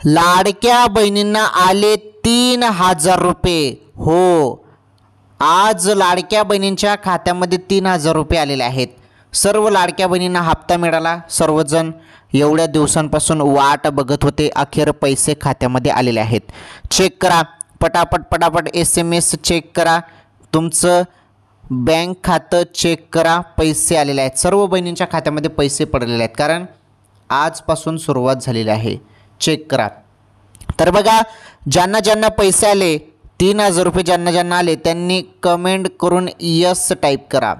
लाडक्या बहिणींना आले 3,000 रुपये। हो, आज लाडक्या बहिणींच्या खात्यामध्ये 3,000 रुपये आलेले आहेत। सर्व लाडक्या बहिणींना हप्ता मिळाला। सर्वजण एवढ्या दिवसांपासून वाट बघत होते, अखेर पैसे खात्यामध्ये आलेले आहेत। चेक करा, पटापट SMS चेक करा, तुमचं बँक खातं चेक करा, पैसे आलेले आहेत। सर्व बहिणींच्या खात्यामध्ये पैसे पडलेले आहेत, कारण आजपासून सुरुवात झालेली आहे। चेक करा। तर बघा, ज्यांना ज्यांना पैसे आले 3,000 रुपये, ज्यांना ज्यांना आले त्यांनी कमेंट करून यस टाईप करा,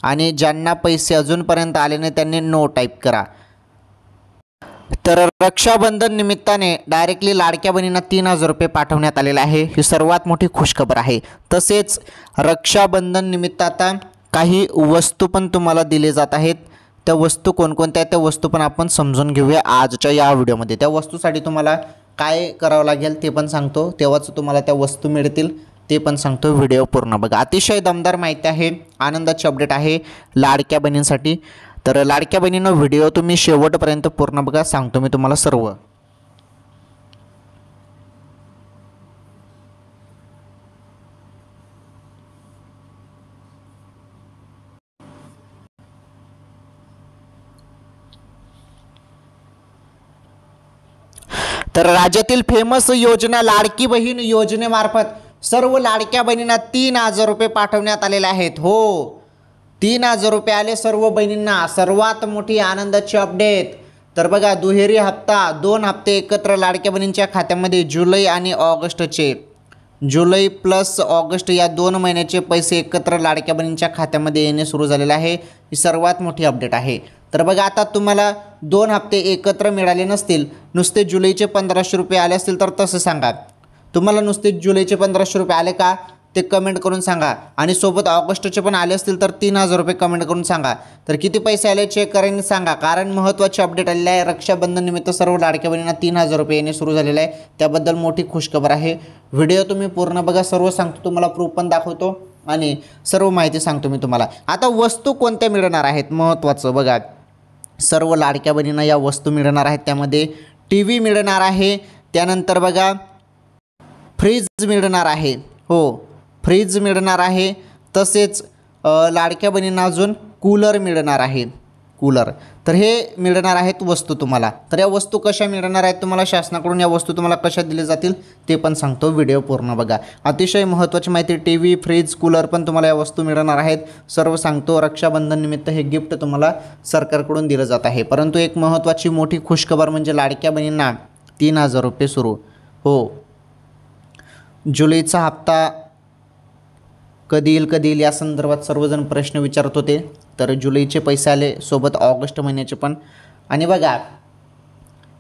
आणि ज्यांना पैसे अजूनपर्यंत आले नाही त्यांनी नो टाईप करा। तर रक्षाबंधन निमित्ताने डायरेक्टली लाडक्या बहिणींना 3,000 रुपये पाठवण्यात आलेले आहे। ही सर्वात मोठी खुशखबर आहे। तसेच रक्षाबंधन निमित्त आता काही वस्तू पण तुम्हाला दिले जात आहेत। त्या वस्तू कोणकोणत्या, त्या वस्तू पण आपण समजून घेऊया आजच्या या व्हिडिओमध्ये। त्या वस्तूसाठी तुम्हाला काय करावं लागेल ते पण सांगतो, तेव्हाच तुम्हाला त्या वस्तू मिळतील ते पण सांगतो। व्हिडिओ पूर्ण बघा, अतिशय दमदार माहिती आहे, आनंदाची अपडेट आहे लाडक्या बहिणींसाठी। तर लाडक्या बहिणींनो, व्हिडिओ तुम्ही शेवटपर्यंत पूर्ण बघा, सांगतो मी तुम्हाला सर्व। तर राज्यातील फेमस योजना लाडकी बहीण योजनेमार्फत सर्व लाडक्या बहिणींना 3,000 रुपये पाठवण्यात आलेले आहेत। हो, 3,000 रुपये आले सर्व बहिणींना। सर्वात मोठी आनंदाची अपडेट। तर बघा, दुहेरी हप्ता, 2 हप्ते एकत्र लाडक्या बहिणींच्या खात्यामध्ये, जुलै आणि ऑगस्टचे, जुलै प्लस ऑगस्ट या 2 महिन्याचे पैसे एकत्र लाडक्या बहिणींच्या खात्यामध्ये येणे सुरू झालेले आहे। ही सर्वात मोठी अपडेट आहे। तर बघा, आता तुम्हाला 2 हप्ते एकत्र मिळाले नसतील, नुसते जुलैचे 1,500 रुपये आले असतील तर तसं सांगा। तुम्हाला नुसते जुलैचे 1,500 रुपये आले का ते कमेंट करून सांगा, आणि सोबत ऑगस्टचे पण आले असतील तर 3,000 रुपये कमेंट करून सांगा। तर किती पैसे आले चेक करून सांगा, कारण महत्त्वाची अपडेट आलेली आहे। रक्षाबंधन निमित्त सर्व लाडक्या बहिणींना 3,000 रुपये येणे सुरू झालेले आहे, त्याबद्दल मोठी खुशखबर आहे। व्हिडिओ तुम्ही पूर्ण बघा, सर्व सांगतो तुम्हाला, प्रूफ पण दाखवतो आणि सर्व माहिती सांगतो मी तुम्हाला। आता वस्तू कोणत्या मिळणार आहेत महत्त्वाचं बघा, सर्व लाडक्या बहिणींना या वस्तू मिळणार आहेत। त्यामध्ये TV मिळणार आहे, त्यानंतर बघा फ्रीज मिळणार आहे। हो, फ्रीज मिळणार आहे। तसेच लाडक्या बहिणींना अजून कूलर मिळणार आहे, कूलर। तर हे मिळणार आहेत वस्तू तुम्हाला। तर या वस्तू कशा मिळणार आहेत तुम्हाला, शासनाकडून या वस्तू तुम्हाला कशा दिल्या जातील ते पण सांगतो। व्हिडिओ पूर्ण बघा, अतिशय महत्त्वाची माहिती। TV, फ्रीज, कूलर पण तुम्हाला या वस्तू मिळणार आहेत, सर्व सांगतो। रक्षाबंधन निमित्त हे गिफ्ट तुम्हाला सरकारकडून दिलं जात आहे। परंतु एक महत्त्वाची मोठी खुशखबर म्हणजे लाडक्या बहिणींना 3,000 रुपये सुरू। हो, जुलैचा हप्ता कधी येईल या संदर्भात सर्वजण प्रश्न विचारत होते। तर जुलैचे पैसे आले, सोबत ऑगस्ट महिन्याचे पण। आणि बघा,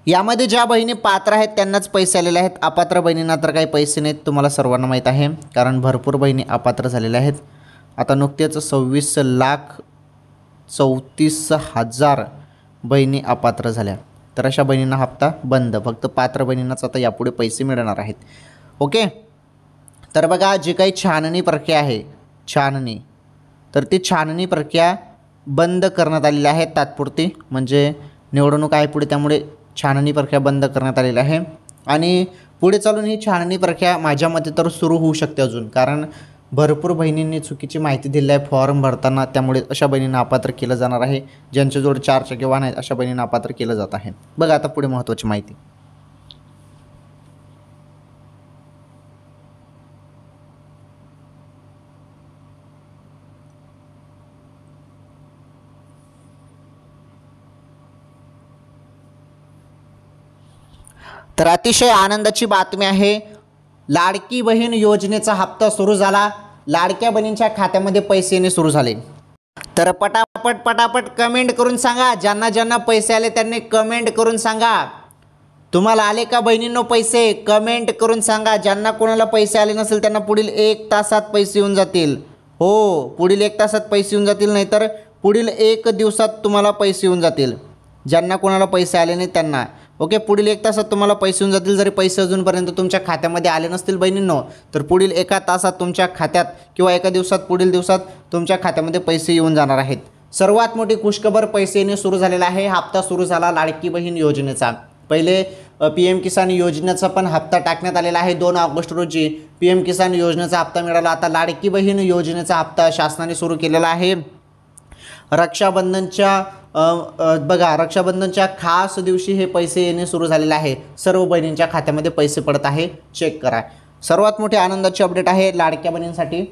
यामध्ये ज्या बहिणी पात्र आहेत त्यांनाच पैसे आलेले आहेत, अपात्र बहिणींना तर काही पैसे नाहीत, तुम्हाला सर्वांना माहीत आहे, कारण भरपूर बहिणी अपात्र झालेल्या आहेत। आता नुकतेच 26,34,000 बहिणी अपात्र झाल्या। तर अशा बहिणींना हप्ता बंद, फक्त पात्र बहिणींनाच आता यापुढे पैसे मिळणार आहेत। ओके, तर बघा, जी काही छाननी प्रक्रिया आहे, छाननी, तर ती छाननी प्रक्रिया बंद करण्यात आलेली आहे तात्पुरती, म्हणजे निवडणूक आहे पुढे, त्यामुळे छाननी प्रक्रिया बंद करण्यात आलेली आहे। आणि पुढे चालून ही छाननी प्रक्रिया माझ्या मते तर सुरू होऊ शकते अजून, कारण भरपूर बहिणींनी चुकीची माहिती दिली आहे फॉर्म भरताना, त्यामुळे अशा बहिणींना अपात्र केलं जाणार आहे। ज्यांच्याजवळ 4 चाकी वाहन आहेत अशा बहिणींना अपात्र केलं जात आहे। बघा आता पुढे महत्त्वाची माहिती। तर अतिशय आनंदाची बातमी आहे, लाडकी बहीण योजनेचा हप्ता सुरू झाला, लाडक्या बहिणींच्या खात्यामध्ये पैसे येणे सुरू झाले। तर पटापट कमेंट करून सांगा, ज्यांना ज्यांना पैसे आले त्यांनी कमेंट करून सांगा, तुम्हाला आले का बहिणींनो पैसे, कमेंट करून सांगा। ज्यांना कोणाला पैसे आले नसेल त्यांना पुढील 1 तासात पैसे येऊन जातील। हो, पुढील 1 तासात पैसे येऊन जातील, नाहीतर पुढील 1 दिवसात तुम्हाला पैसे येऊन जातील, ज्यांना कोणाला पैसे आले नाही त्यांना। ओके, पुढील 1 तासात तुम्हाला पैसे येऊन जातील। जरी पैसे अजूनपर्यंत तुमच्या खात्यामध्ये आले नसतील बहिणींनो, तर पुढील 1 तासात तुमच्या खात्यात किंवा 1 दिवसात, पुढील दिवसात तुमच्या खात्यामध्ये पैसे येऊन जाणार आहेत। सर्वात मोठी खुशखबर, पैसे येणे सुरू झालेला आहे, हप्ता सुरू झाला लाडकी बहीण योजनेचा। पहिले PM किसान योजनेचा पण हप्ता टाकण्यात आलेला आहे 2 ऑगस्ट रोजी PM किसान योजनेचा हप्ता मिळाला। आता लाडकी बहीण योजनेचा हप्ता शासनाने सुरू केलेला आहे। रक्षाबंधनच्या खास दिवशी हे पैसे येणे सुरू झालेले आहे। सर्व बहिणींच्या खात्यामध्ये पैसे पडत आहे, चेक करा। सर्वात मोठी आनंदाची अपडेट आहे लाडक्या बहिणींसाठी,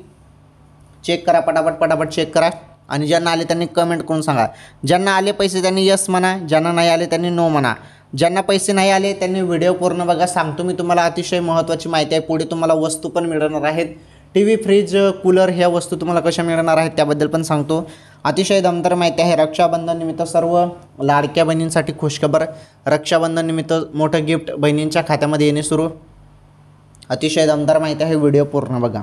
चेक करा, पटापट चेक करा आणि ज्यांना आले त्यांनी कमेंट करून सांगा। ज्यांना आले पैसे त्यांनी यस म्हणा, ज्यांना नाही आले त्यांनी नो म्हणा। ज्यांना पैसे नाही आले त्यांनी व्हिडिओ पूर्ण बघा। सांगतो मी तुम्हाला अतिशय महत्त्वाची माहिती आहे। पुढे तुम्हाला वस्तू पण मिळणार आहेत, TV, फ्रीज, कूलर ह्या वस्तू तुम्हाला कशा मिळणार आहेत त्याबद्दल पण सांगतो। अतिशय दमदार माहिती आहे। रक्षाबंधन निमित्त सर्व लाडक्या बहिणींसाठी खुशखबर, रक्षाबंधन निमित्त मोठं गिफ्ट बहिणींच्या खात्यामध्ये येणे सुरू। अतिशय दमदार माहिती आहे, व्हिडिओ पूर्ण बघा।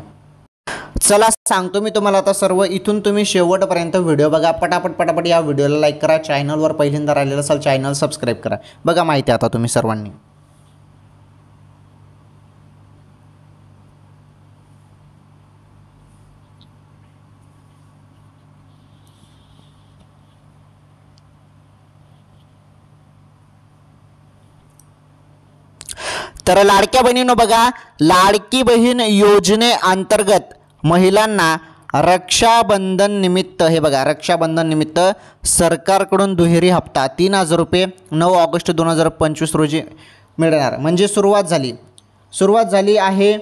चला सांगतो मी तुम्हाला आता सर्व, इथून तुम्ही शेवटपर्यंत व्हिडिओ बघा। पटापट या व्हिडिओला लाईक करा, चॅनलवर पहिल्यांदा राहिलेलं असाल चॅनल सबस्क्राईब करा। बघा माहिती आता तुम्ही सर्वांनी। तर लाडक्या बहिणींनो बघा, लाडकी बहीण योजनेअंतर्गत महिलांना रक्षाबंधन निमित्त, हे बघा रक्षाबंधन निमित्त सरकारकडून दुहेरी हप्ता 3000 रुपये 9 ऑगस्ट 2025 रोजी मिळणार। म्हणजे सुरुवात झाली आहे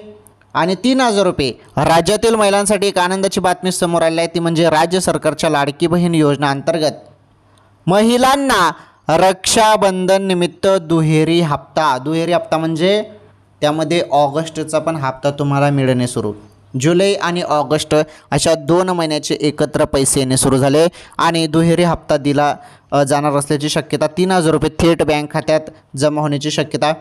आणि 3000 रुपये राज्यातील महिलांसाठी एक आनंदाची बातमी समोर आली आहे। ती म्हणजे राज्य सरकारच्या लाडकी बहीण योजना अंतर्गत महिलांना रक्षाबंधन निमित्त दुहेरी हप्ता म्हणजे त्यामध्ये ऑगस्टचा पण हप्ता तुम्हाला मिळणे सुरू। जुलै आणि ऑगस्ट अशा 2 महिन्याचे एकत्र पैसे येणे सुरू झाले आणि दुहेरी हप्ता दिला जाणार असल्याची शक्यता। 3000 रुपये थेट बँक खात्यात जमा होण्याची शक्यता।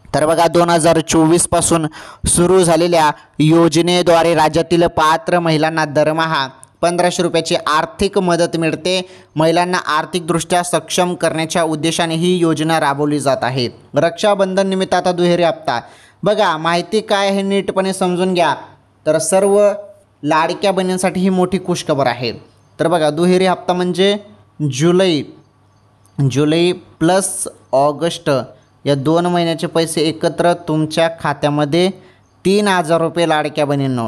तर बघा 2024 पासून सुरू झालेल्या योजनेद्वारे राज्यातील पात्र महिलांना दरमहा 1500 रुपयाची आर्थिक मदत मिळते। महिलांना आर्थिकदृष्ट्या सक्षम करण्याच्या उद्देशाने ही योजना राबवली जात आहे। रक्षाबंधन निमित्त आता दुहेरी हप्ता बघा, माहिती काय आहे नीटपणे समजून घ्या। तर सर्व लाडक्या बहिणींसाठी ही मोठी खुशखबर आहे। तर बघा दुहेरी हप्ता म्हणजे जुलै प्लस ऑगस्ट या 2 महिन्याचे पैसे एकत्र तुमच्या खात्यामध्ये 3000 रुपये लाडक्या बहिणींनो,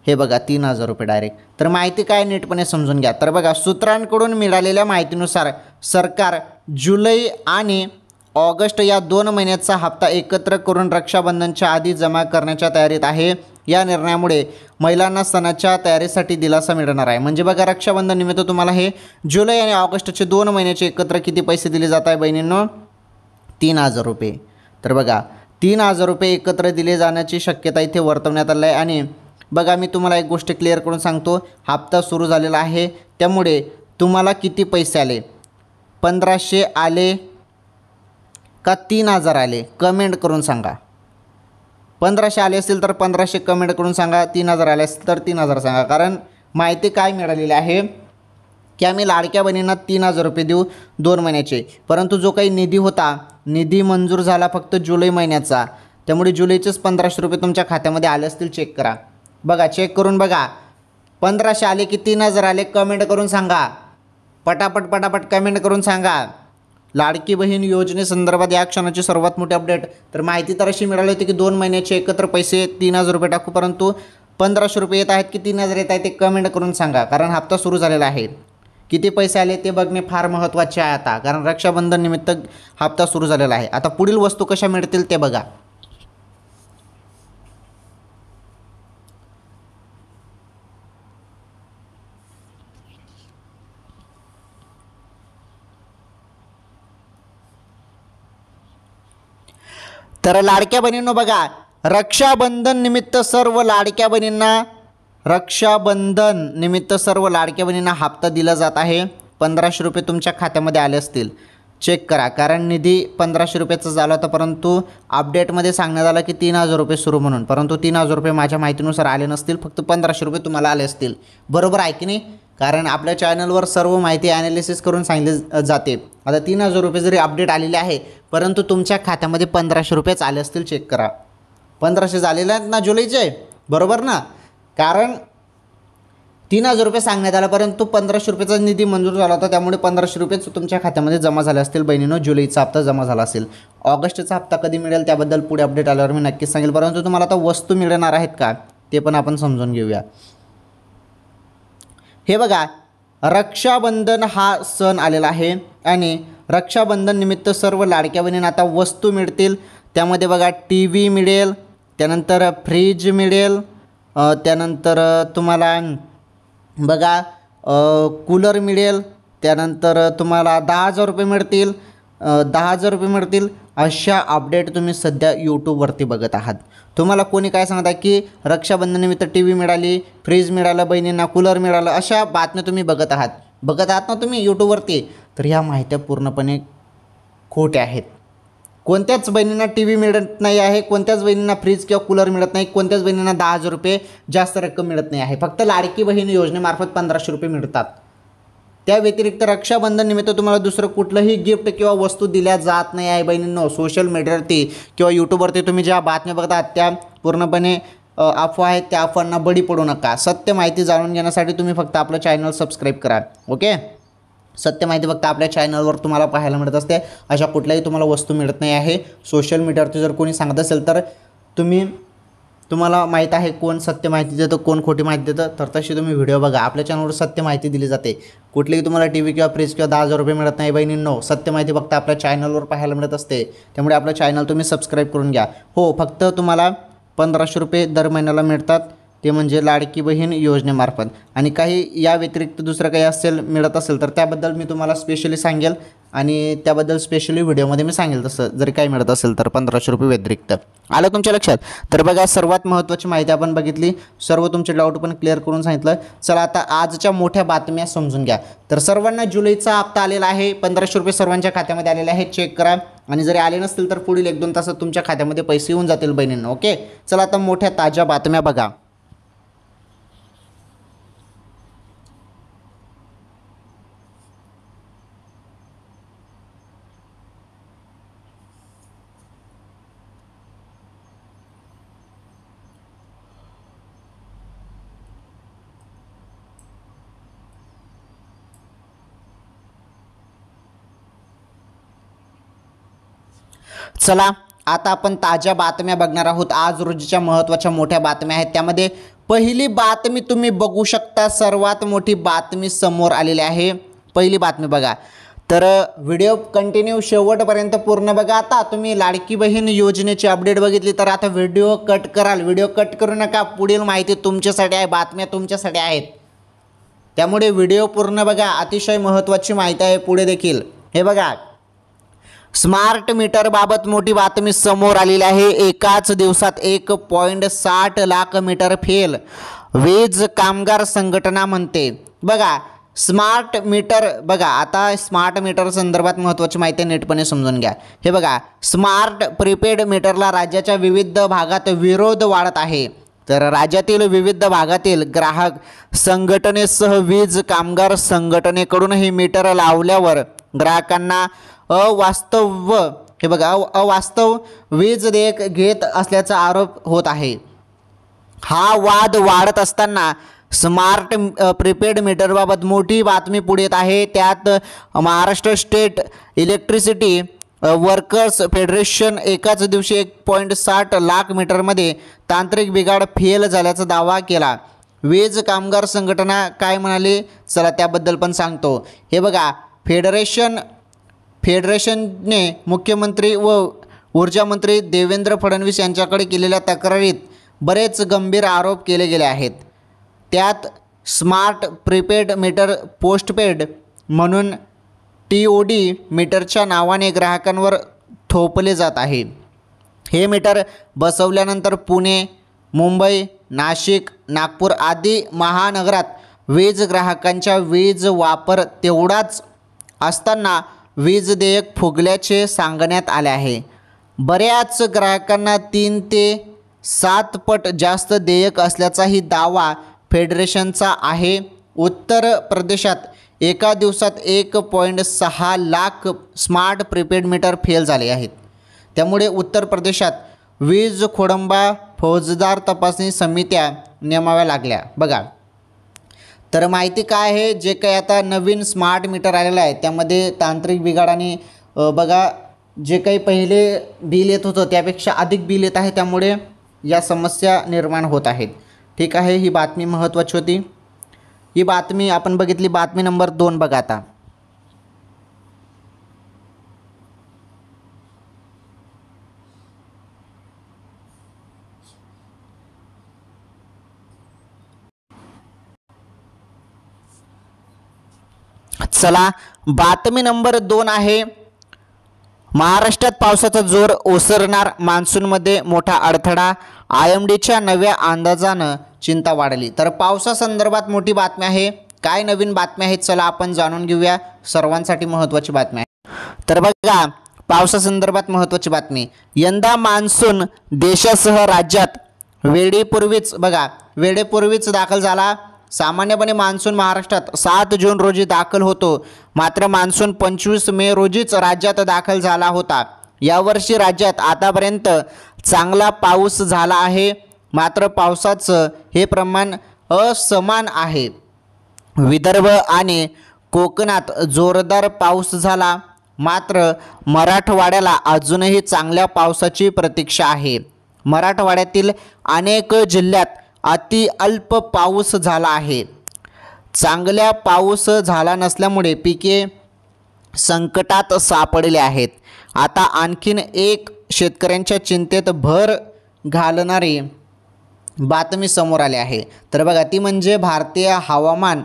हे बघा 3000 रुपये डायरेक्ट। तर माहिती काय नीटपणे समजून घ्या। तर बघा सूत्रांकडून मिळालेल्या माहितीनुसार सरकार जुलै आणि ऑगस्ट या 2 महिन्याचा हप्ता एकत्र करून रक्षाबंधनच्या आधी जमा करण्याच्या तयारीत आहे। या निर्णयामुळे महिलांना सणाच्या तयारीसाठी दिलासा मिळणार आहे। म्हणजे बघा रक्षाबंधन निमित्त तुम्हाला हे जुलै आणि ऑगस्टचे 2 महिन्याचे एकत्र किती पैसे दिले जात आहे बहिणींनो, 3000 रुपये। तर बघा 3000 रुपये एकत्र दिले जाण्याची शक्यता इथे वर्तवण्यात आली आहे। आणि बघा मी तुम्हाला एक गोष्ट क्लिअर करून सांगतो, हप्ता सुरू झालेला आहे त्यामुळे तुम्हाला किती पैसे आले, 1500 आले का 3000 आले, कमेंट करून सांगा। 1500 आले असतील तर 1500 कमेंट करून सांगा, 3000 आले असतील तर 3000 सांगा। कारण माहिती काय मिळालेली आहे की आम्ही लाडक्या बहिणींना 3000 रुपये देऊ 2 महिन्याचे, परंतु जो काही निधी होता निधी मंजूर झाला फक्त जुलै महिन्याचा, त्यामुळे जुलैचेच 1500 रुपये तुमच्या खात्यामध्ये आले असतील, चेक करा। बघा चेक करून बघा 1500 आले की 3000 आले, कमेंट करून सांगा। पटापट कमेंट करून सांगा। लाडकी बहीण योजनेसंदर्भात या क्षणाची सर्वात मोठी अपडेट। तर माहिती तर अशी मिळाली होती की 2 महिन्याचे एकत्र पैसे 3000 रुपये टाकू, परंतु 1500 रुपये येत आहेत की 3000 येत आहेत ते कमेंट करून सांगा। कारण हप्ता सुरू झालेला आहे, किती पैसे आले ते बघणे फार महत्त्वाचे आहे आता, कारण रक्षाबंधन निमित्त हप्ता सुरू झालेला आहे। आता पुढील वस्तू कशा मिळतील ते बघा। तर लाडक्या बहिणींनो बघा, रक्षाबंधन निमित्त सर्व लाडक्या बहिणींना हप्ता दिला जात आहे। 1500 रुपये तुमच्या खात्यामध्ये आले असतील, चेक करा। कारण निधी 1500 रुपयाचा झाला होता, परंतु अपडेटमध्ये सांगण्यात आलं की 3000 रुपये सुरू म्हणून, परंतु 3000 रुपये माझ्या माहितीनुसार आले नसतील, फक्त 1500 रुपये तुम्हाला आले असतील। बरोबर आहे की नाही? कारण आपल्या चॅनलवर सर्व माहिती ॲनालिसिस करून सांगितली जाते। आता 3000 रुपये जरी अपडेट आलेले आहे, परंतु तुमच्या खात्यामध्ये 1500 रुपयेच आले असतील, चेक करा। 1500 झालेले आहेत ना जुलैचे, बरोबर ना? कारण 3,000 रुपये सांगण्यात आलं, परंतु 1,500 रुपयेचा निधी मंजूर झाला होता, त्यामुळे 1,500 रुपयेच तुमच्या खात्यामध्ये जमा झाले असतील बहिणीनो. जुलैचा हप्ता जमा झाला असेल. ऑगस्टचा हप्ता कधी मिळेल त्याबद्दल पुढे अपडेट आल्यावर मी नक्कीच सांगेल. परंतु तुम्हाला आता वस्तू मिळणार आहेत का ते पण आपण समजून घेऊया. हे बघा, रक्षाबंधन हा सण आलेला आहे आणि रक्षाबंधन निमित्त सर्व लाडक्या बहिणींना आता वस्तू मिळतील. त्यामध्ये बघा TV मिळेल, त्यानंतर फ्रीज मिळेल, त्यानंतर तुम्हाला बघा कूलर मिळेल, त्यानंतर तुम्हाला 10,000 रुपये मिळतील, 10,000 रुपये मिळतील. अशा अपडेट तुम्ही सध्या यूट्यूबवरती बघत आहात. तुम्हाला कोणी काय सांगत आहे की रक्षाबंधनानिमित्त TV मिळाली, फ्रीज मिळालं बहिणींना, कूलर मिळालं, अशा बातम्या तुम्ही बघत आहात ना तुम्ही यूट्यूबवरती. तर ह्या माहित्या पूर्णपणे खोट्या आहेत. कोणत्याच बहिणींना TV मिळत नाही आहे, कोणत्याच बहिणींना फ्रीज किंवा कूलर मिळत नाही, कोणत्याच बहिणींना 10,000 रुपये जास्त रक्कम मिळत नाही आहे. फक्त लाडकी बहीण योजनेमार्फत 1,500 रुपये मिळतात. त्या व्यतिरिक्त रक्षाबंधन निमित्त तुम्हाला दुसरं कुठलंही गिफ्ट किंवा वस्तू दिल्या जात नाही आहे बहिणींनो. सोशल मीडियावरती किंवा यूट्यूबवरती तुम्ही ज्या बातम्या बघतात त्या पूर्णपणे अफवा आहेत. त्या अफवांना बळी पडू नका. सत्य माहिती जाणून घेण्यासाठी तुम्ही फक्त आपलं चॅनल सबस्क्राईब करा. ओके, सत्य माहिती फक्त आपल्या चॅनलवर तुम्हाला पाहायला मिळत असते. अशा कुठल्याही तुम्हाला वस्तू मिळत नाही आहे. सोशल मीडियावरती जर कोणी सांगत असेल तर तुम्हाला माहीत आहे कोण सत्य माहिती देतं, कोण खोटी माहिती देतं. तर तशी तुम्ही व्हिडिओ बघा. आपल्या चॅनलवर सत्य माहिती दिली जाते. कुठलीही तुम्हाला TV किंवा फ्रीज किंवा 10,000 रुपये मिळत नाही बहिणींनो. सत्य माहिती फक्त आपल्या चॅनलवर पाहायला मिळत असते. त्यामुळे आपलं चॅनल तुम्ही सबस्क्राईब करून घ्या. हो, फक्त तुम्हाला 1,500 रुपये दर महिन्याला मिळतात, ते म्हणजे लाडकी बहीण योजनेमार्फत. आणि काही या व्यतिरिक्त दुसरं काही असेल मिळत असेल तर त्याबद्दल मी तुम्हाला स्पेशली सांगेल आणि त्याबद्दल स्पेशली व्हिडिओमध्ये मी सांगेल. तसं जरी काही मिळत असेल तर 1,500 रुपये व्यतिरिक्त. आलं तुमच्या लक्षात? तर बघा, सर्वात महत्त्वाची माहिती आपण बघितली, सर्व तुमचे डाऊट पण क्लिअर करून सांगितलं. चला आता आजच्या मोठ्या बातम्या समजून घ्या. तर सर्वांना जुलैचा हप्ता आलेला आहे. 1,500 रुपये सर्वांच्या खात्यामध्ये आलेले आहेत. चेक करा आणि जरी आले नसतील तर पुढील 1-2 तासात तुमच्या खात्यामध्ये पैसे येऊन जातील बहिणींनो. ओके, चला आता मोठ्या ताज्या बातम्या बघा. चला आता आपण ताज्या बातम्या बघणार आहोत. आज रोजीच्या महत्त्वाच्या मोठ्या बातम्या आहेत. त्यामध्ये पहिली बातमी तुम्ही बघू शकता. सर्वात मोठी बातमी समोर आलेली आहे. पहिली बातमी बघा. तर व्हिडिओ कंटिन्यू शेवटपर्यंत पूर्ण बघा. आता तुम्ही लाडकी बहीण योजनेची अपडेट बघितली तर आता व्हिडिओ कट कराल. व्हिडिओ कट करू नका. पुढील माहिती तुमच्यासाठी आहे, बातम्या तुमच्यासाठी आहेत. त्यामुळे व्हिडिओ पूर्ण बघा. अतिशय महत्त्वाची माहिती आहे पुढे देखील. हे बघा, स्मार्ट मीटरबाबत मोठी बातमी समोर आलेली आहे. एकाच दिवसात 1.60 लाख मीटर फेल, वीज कामगार संघटना म्हणते. बघा, स्मार्ट मीटर बघा. आता स्मार्ट मीटर संदर्भात महत्त्वाची माहिती नीटपणे समजून घ्या. हे बघा, स्मार्ट प्रीपेड मीटरला राज्याच्या विविध भागात विरोध वाढत आहे. तर राज्यातील विविध भागातील ग्राहक संघटनेसह वीज कामगार संघटनेकडून हे मीटर लावल्यावर ग्राहकांना अवास्तव वीज देयक घेत असल्याचा आरोप होत आहे. हा वाद वाढत असताना स्मार्ट प्रीपेड मीटरबाबत मोठी बातमी पुढे येत आहे. त्यात Maharashtra state electricity workers federation एकाच दिवशी 1.60 लाख मीटरमध्ये तांत्रिक बिघाड फेल झाल्याचा दावा केला. वीज कामगार संघटना काय म्हणाली, चला त्याबद्दल पण सांगतो. हे बघा, फेडरेशनने मुख्यमंत्री व ऊर्जामंत्री देवेंद्र फडणवीस यांच्याकडे केलेल्या तक्रारीत बरेच गंभीर आरोप केले गेले आहेत. त्यात स्मार्ट प्रीपेड मीटर पोस्टपेड म्हणून TOD मीटरच्या नावाने ग्राहकांवर थोपले जात आहे. हे मीटर बसवल्यानंतर पुणे, मुंबई, नाशिक, नागपूर आदी महानगरात वीज ग्राहकांच्या वीज वापर तेवढाच असताना वीज देयक फुगल्याचे सांगण्यात आले आहे. बऱ्याच ग्राहकांना 3 ते 7 पट जास्त देयक असल्याचाही दावा फेडरेशनचा आहे. उत्तर प्रदेशात एका दिवसात 1.6 lakh smart prepaid meter fail झाले आहेत. त्यामुळे उत्तर प्रदेशात वीज खोडंबा फौजदार तपासणी समित्या नेमाव्या लागल्या. बघा, तर माहिती काय आहे, जे काही आता नवीन स्मार्ट मीटर आलेलं आहे त्यामध्ये तांत्रिक बिघाडाने बघा जे काही पहिले बिल येत होतं त्यापेक्षा अधिक बिल येत आहे, त्यामुळे या समस्या निर्माण होत आहेत. ठीक आहे, ही बातमी महत्त्वाची होती. ही बातमी आपण बघितली. बातमी नंबर 2 बघा आता. चला, बातमी नंबर 2 आहे, महाराष्ट्रात पावसाचा जोर ओसरणार, मान्सूनमध्ये मोठा अडथळा, IMDच्या नव्या अंदाजानं चिंता वाढली. तर पावसासंदर्भात मोठी बातमी आहे. काय नवीन बातमी आहेत चला आपण जाणून घेऊया. सर्वांसाठी महत्त्वाची बातमी आहे. तर बघा, पावसासंदर्भात महत्त्वाची बातमी. यंदा मान्सून देशासह राज्यात वेळेपूर्वीच दाखल झाला. सामान्यपणे मान्सून महाराष्ट्रात 7 जून रोजी दाखल होतो, मात्र मान्सून 25 मे रोजीच राज्यात दाखल झाला होता. यावर्षी राज्यात आतापर्यंत चांगला पाऊस झाला आहे, मात्र पावसाचं हे प्रमाण असमान आहे. विदर्भ आणि कोकणात जोरदार पाऊस झाला, मात्र मराठवाड्याला अजूनही चांगल्या पावसाची प्रतीक्षा आहे. मराठवाड्यातील अनेक जिल्ह्यात अति अल्प पाऊस झाला आहे. चांगल्या पाऊस झाला नसल्यामुळे पिके संकटात सापडले आहेत. आता आणखीन एक शेतकऱ्यांच्या चिंतेत भर घालणारी बातमी समोर आली आहे. तर बघा, ती म्हणजे भारतीय हवामान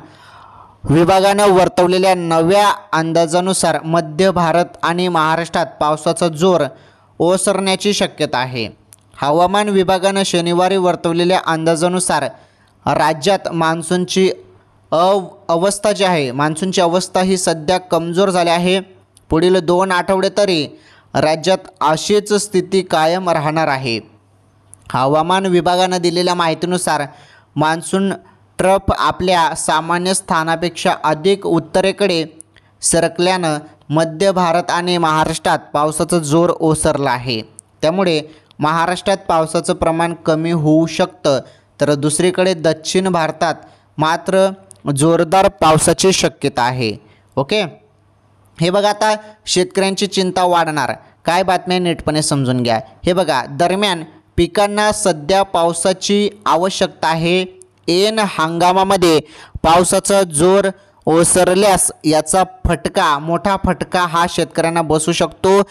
विभागानं वर्तवलेल्या नव्या अंदाजानुसार मध्य भारत आणि महाराष्ट्रात पावसाचा जोर ओसरण्याची शक्यता आहे. हवामान विभागानं शनिवारी वर्तवलेल्या अंदाजानुसार राज्यात मान्सूनची अवस्था ही सध्या कमजोर झाली आहे. पुढील 2 आठवडे तरी राज्यात अशीच स्थिती कायम राहणार आहे. हवामान विभागानं दिलेल्या माहितीनुसार मान्सून ट्रफ आपल्या सामान्य स्थानापेक्षा अधिक उत्तरेकडे सरकल्यानं मध्य भारत आणि महाराष्ट्रात पावसाचा जोर ओसरला आहे. त्यामुळे महाराष्ट्रात पावसाचं प्रमाण कमी होऊ शकतं, तर दुसरीकडे दक्षिण भारतात मात्र जोरदार पावसाची शक्यता आहे. ओके, हे बघा, आता शेतकऱ्यांची चिंता वाढणार. काय बातमी आहे नीटपणे समजून घ्या. हे बघा, दरम्यान पिकांना सध्या पावसाची आवश्यकता आहे. ऐन हंगामामध्ये पावसाचा जोर ओसरल्यास याचा मोठा फटका हा शेतकऱ्यांना बसू शकतो.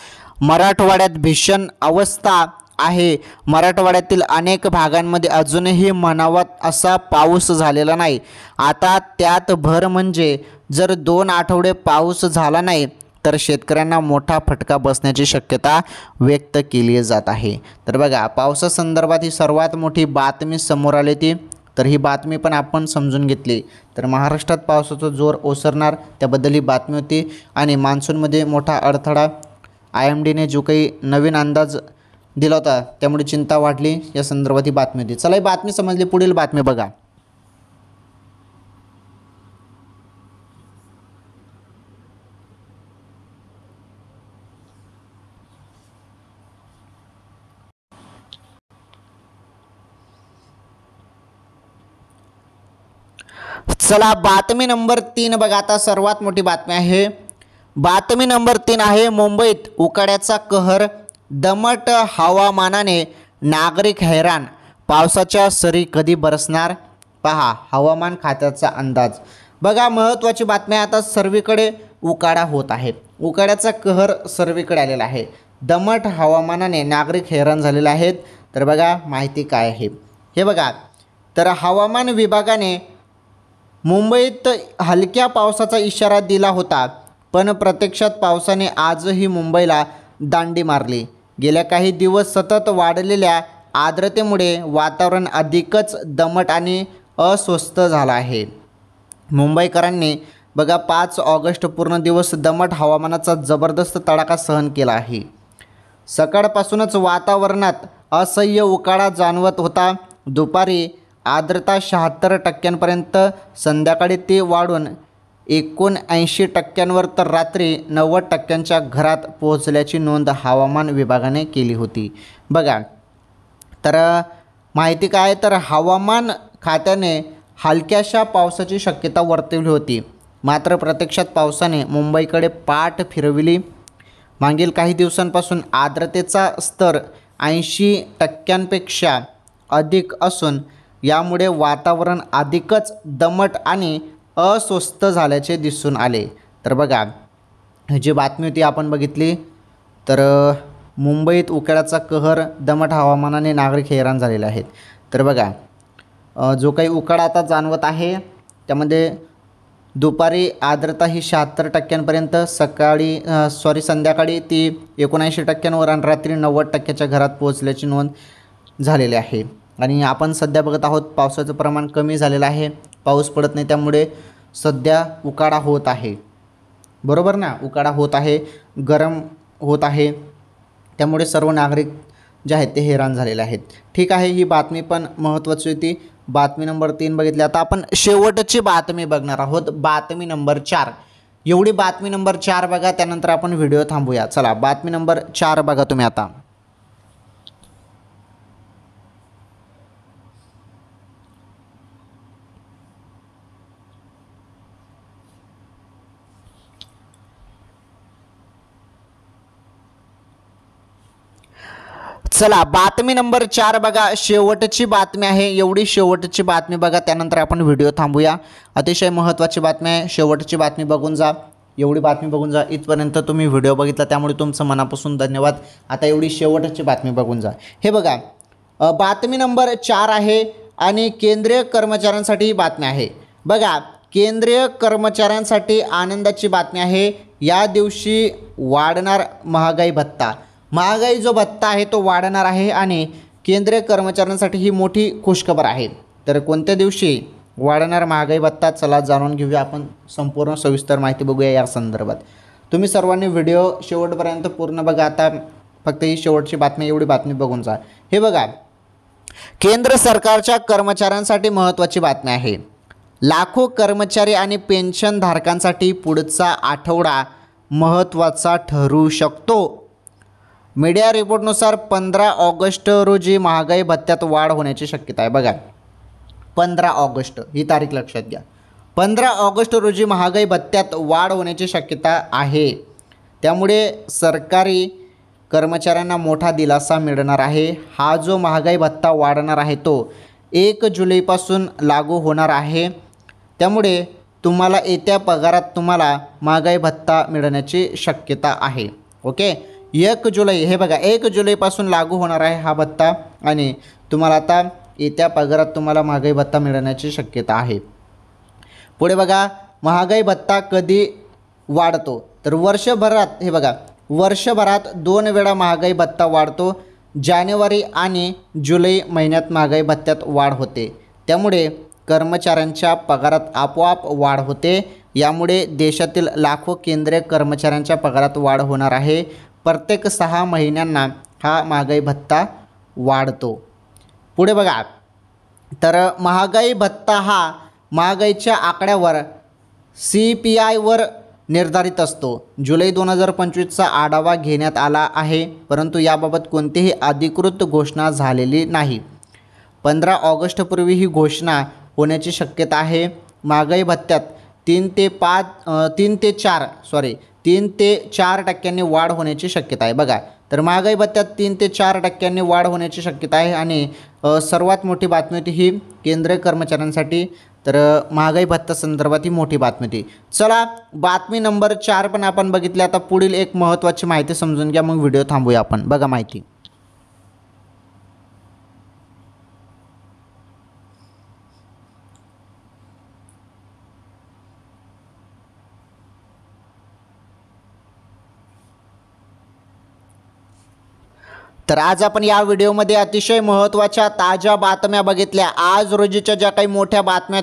मराठवाड्यात भीषण अवस्था आहे. मराठवाड्यातील अनेक भागांमध्ये अजूनही म्हणावा असा पाऊस झालेला नाही. आता त्यात भर म्हणजे जर 2 आठवडे पाऊस झाला नाही तर शेतकऱ्यांना मोठा फटका बसण्याची शक्यता व्यक्त केली जात आहे. तर बघा, पावसासंदर्भात ही सर्वात मोठी बातमी समोर आली ती. तर ही बातमी पण आपण समजून घेतली. तर महाराष्ट्रात पावसाचा जोर ओसरणार त्याबद्दल ही बातमी होती. आणि मान्सूनमध्ये मोठा अडथळा, IMDने जो काही नवीन अंदाज दिला होता त्यामुळे चिंता वाढली, या संदर्भात ही बातमी होती. चला, ही बातमी समजली. पुढील बातमी बघा. चला, बातमी नंबर 3 बघा. आता सर्वात मोठी बातमी आहे. बातमी नंबर 3 आहे, मुंबईत उकाड्याचा कहर, दमट हवामानाने नागरिक हैराण, पावसाच्या सरी कधी बरसणार, पहा हवामान खात्याचा अंदाज. बघा, महत्त्वाची बातमी आहे. आता सर्वीकडे उकाडा होत आहे. उकाड्याचा कहर सर्वीकडे आलेला आहे. दमट हवामानाने नागरिक हैराण झालेले आहेत. तर बघा, माहिती काय आहे हे बघा. तर हवामान विभागाने मुंबईत हलक्या पावसाचा इशारा दिला होता, पण प्रत्यक्षात पावसाने आजही मुंबईला दांडी मारली. गेल्या काही दिवस सतत वाढलेल्या आर्द्रतेमुळे वातावरण अधिकच दमट आणि अस्वस्थ झालं आहे. मुंबईकरांनी बघा 5 ऑगस्ट पूर्ण दिवस दमट हवामानाचा जबरदस्त तडाखा सहन केला आहे. सकाळपासूनच वातावरणात असह्य उकाडा जाणवत होता. दुपारी आर्द्रता 76% संध्याकाळी ती वाढून 79% तर रात्री 90% घरात पोहोचल्याची नोंद हवामान विभागाने केली होती. बघा, तर माहिती काय, तर हवामान खात्याने हलक्याशा पावसाची शक्यता वर्तवली होती, मात्र प्रत्यक्षात पावसाने मुंबईकडे पाठ फिरविली. मागील काही दिवसांपासून आर्द्रतेचा स्तर 80% अधिक असून यामुळे वातावरण अधिकच दमट आणि अस्वस्थ झाल्याचे दिसून आले. तर बघा, जी बातमी होती आपण बघितली, तर मुंबईत उकाड्याचा कहर, दमट हवामानाने नागरिक हैराण झालेले आहेत. तर बघा, जो काही उकाडा आता जाणवत आहे त्यामध्ये दुपारी आर्द्रता ही 76% संध्याकाळी ती 79% आणि रात्री 90% घरात पोहोचल्याची नोंद झालेली आहे. आणि आपण सध्या बघत आहोत पावसाचं प्रमाण कमी झालेलं आहे, पाऊस पडत नाही, त्यामुळे सध्या उकाडा होत आहे. बरोबर ना, उकाडा होत आहे, गरम होत आहे, त्यामुळे सर्व नागरिक जे आहेत ते हैराण झालेले आहेत. ठीक आहे, ही बातमी पण महत्त्वाची होती. बातमी नंबर 3 बघितली. आता आपण शेवटची बातमी बघणार आहोत, बातमी नंबर 4. एवढी बातमी नंबर 4 बघा, त्यानंतर आपण व्हिडिओ थांबूया. चला, बातमी नंबर 4 बघा तुम्ही आता. चला, बातमी नंबर 4 बघा, शेवटची बातमी आहे. एवढी शेवटची बातमी बघा, त्यानंतर आपण व्हिडिओ थांबूया. अतिशय महत्त्वाची बातमी आहे, शेवटची बातमी बघून जा, एवढी बातमी बघून जा. इथपर्यंत तुम्ही व्हिडिओ बघितला त्यामुळे तुमचं मनापासून धन्यवाद. आता एवढी शेवटची बातमी बघून जा. हे बघा, बातमी नंबर 4 आहे आणि केंद्रीय कर्मचाऱ्यांसाठी ही बातमी आहे. बघा, केंद्रीय कर्मचाऱ्यांसाठी आनंदाची बातमी आहे. या दिवशी वाढणार महागाई भत्ता. महागाई जो भत्ता आहे तो वाढणार आहे आणि केंद्रीय कर्मचाऱ्यांसाठी ही मोठी खुशखबर आहे. तर कोणत्या दिवशी वाढणार महागाई भत्ता, चला जाणून घेऊया आपण. संपूर्ण सविस्तर माहिती बघूया या संदर्भात. तुम्ही सर्वांनी व्हिडिओ शेवटपर्यंत पूर्ण बघा. आता फक्त ही शेवटची बातमी, एवढी बातमी बघून जा. हे बघा, केंद्र सरकारच्या कर्मचाऱ्यांसाठी महत्त्वाची बातमी आहे. लाखो कर्मचारी आणि पेन्शनधारकांसाठी पुढचा आठवडा महत्त्वाचा ठरू शकतो. मीडिया रिपोर्टनुसार 15 ऑगस्ट रोजी महागाई भत्त्यात वाढ होण्याची शक्यता आहे. बघा, 15 ऑगस्ट ही तारीख लक्षात घ्या. 15 ऑगस्ट रोजी महागाई भत्त्यात वाढ होण्याची शक्यता आहे. त्यामुळे सरकारी कर्मचाऱ्यांना मोठा दिलासा मिळणार आहे. हा जो महागाई भत्ता वाढणार आहे तो 1 जुलैपासून लागू होणार आहे. त्यामुळे तुम्हाला येत्या पगारात तुम्हाला महागाई भत्ता मिळण्याची शक्यता आहे. ओके, 1 जुलै, हे बघा 1 जुलैपासून लागू होणार आहे हा भत्ता आणि तुम्हाला आता येत्या पगारात तुम्हाला महागाई भत्ता मिळण्याची शक्यता आहे. पुढे बघा, महागाई भत्ता कधी वाढतो, तर वर्षभरात. हे बघा, वर्षभरात 2 वेळा महागाई भत्ता वाढतो. जानेवारी आणि जुलै महिन्यात महागाई भत्त्यात वाढ होते. त्यामुळे कर्मचाऱ्यांच्या पगारात आपोआप वाढ होते. यामुळे देशातील लाखो केंद्रीय कर्मचाऱ्यांच्या पगारात वाढ होणार आहे. प्रत्येक 6 महिन्यांना हा महागाई भत्ता वाढतो. पुढे बघा, तर महागाई भत्ता हा महागाईच्या आकड्यावर CPI निर्धारित असतो. जुलै 2025चा आढावा घेण्यात आला आहे, परंतु याबाबत कोणतीही अधिकृत घोषणा झालेली नाही. 15 ऑगस्टपूर्वी ही घोषणा होण्याची शक्यता आहे. महागाई भत्त्यात 3 ते 4% वाढ होण्याची शक्यता आहे. बघा, तर महागाई भत्त्यात 3 ते 4% वाढ होण्याची शक्यता आहे. आणि सर्वात मोठी बातमी होती ही केंद्रीय कर्मचाऱ्यांसाठी, तर महागाई भत्ता संदर्भात ही मोठी बातमी होती. चला, बातमी नंबर 4 पण आपण बघितली. आता पुढील एक महत्त्वाची माहिती समजून घ्या, मग व्हिडिओ थांबूया आपण. बघा माहिती. तर आज आपण या व्हिडिओमध्ये अतिशय महत्त्वाच्या ताज्या बातम्या बघितल्या. आज रोजीच्या ज्या काही मोठ्या बातम्या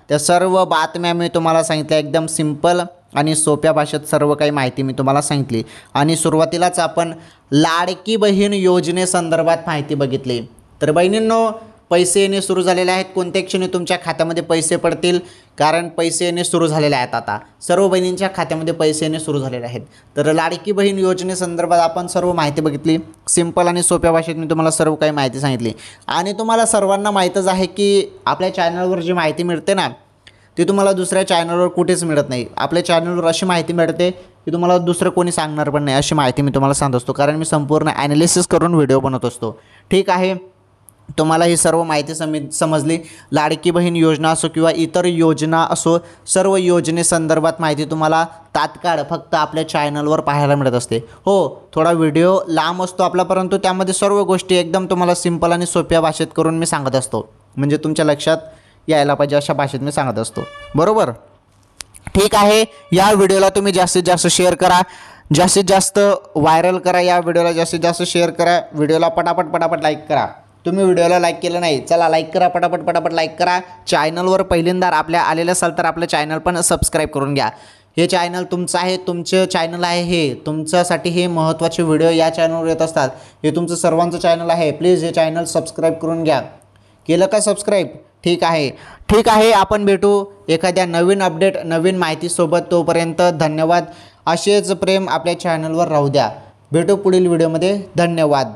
त्या सर्व बातम्या मी तुम्हाला सांगितल्या. एकदम सिंपल आणि सोप्या भाषेत सर्व काही माहिती मी तुम्हाला सांगितली. आणि सुरुवातीलाच आपण लाडकी बहीण योजनेसंदर्भात माहिती बघितली. तर बहिणींनो, पैसे येणे सुरू झालेले आहेत. कोणत्या क्षणी तुमच्या खात्यामध्ये पैसे पडतील, कारण पैसे येणे सुरू झालेले आहेत. आता सर्व बहिणींच्या खात्यामध्ये पैसे येणे सुरू झालेले आहेत. तर लाडकी बहीण योजनेसंदर्भात आपण सर्व माहिती बघितली. सिंपल आणि सोप्या भाषेत मी तुम्हाला सर्व काही माहिती सांगितली. आणि तुम्हाला सर्वांना माहीतच आहे की आपल्या चॅनलवर जी माहिती मिळते ना, ती तुम्हाला दुसऱ्या चॅनलवर कुठेच मिळत नाही. आपल्या चॅनलवर अशी माहिती मिळते की तुम्हाला दुसरं कोणी सांगणार पण नाही. अशी माहिती मी तुम्हाला सांगत असतो, कारण मी संपूर्ण ॲनालिसिस करून व्हिडिओ बनवत असतो. ठीक आहे, तुम्हाला ही सर्व माहिती समजली. लाडकी बहीण योजना असो किंवा इतर योजना असो, सर्व योजनेसंदर्भात माहिती तुम्हाला तात्काळ फक्त आपल्या चॅनलवर पाहायला मिळत असते. हो, थोडा व्हिडिओ लांब असतो आपला, परंतु त्यामध्ये सर्व गोष्टी एकदम तुम्हाला सिंपल आणि सोप्या भाषेत करून मी सांगत असतो. म्हणजे तुमच्या लक्षात यायला पाहिजे अशा भाषेत मी सांगत असतो. बरोबर? ठीक आहे, या व्हिडिओला तुम्ही जास्तीत जास्त शेअर करा, जास्तीत जास्त व्हायरल करा. या व्हिडिओला जास्तीत जास्त शेअर करा. व्हिडिओला पटापट लाईक करा. तुम्ही व्हिडिओला लाईक केलं नाही, चला लाईक करा, पटापट लाईक करा. चॅनलवर पहिल्यांदा आपल्या आलेलं असाल तर आपलं चॅनल पण सबस्क्राईब करून घ्या. हे चॅनल तुमचं आहे, तुमचं चॅनल आहे, हे तुमच्यासाठी हे महत्त्वाचे व्हिडिओ या चॅनलवर येत असतात. हे तुमचं सर्वांचं चॅनल आहे. प्लीज हे चॅनल सबस्क्राईब करून घ्या. केलं का सबस्क्राईब? ठीक आहे, आपण भेटू एखाद्या नवीन अपडेट, नवीन माहितीसोबत. तोपर्यंत धन्यवाद. असेच प्रेम आपल्या चॅनलवर राहू द्या. भेटू पुढील व्हिडिओमध्ये. धन्यवाद.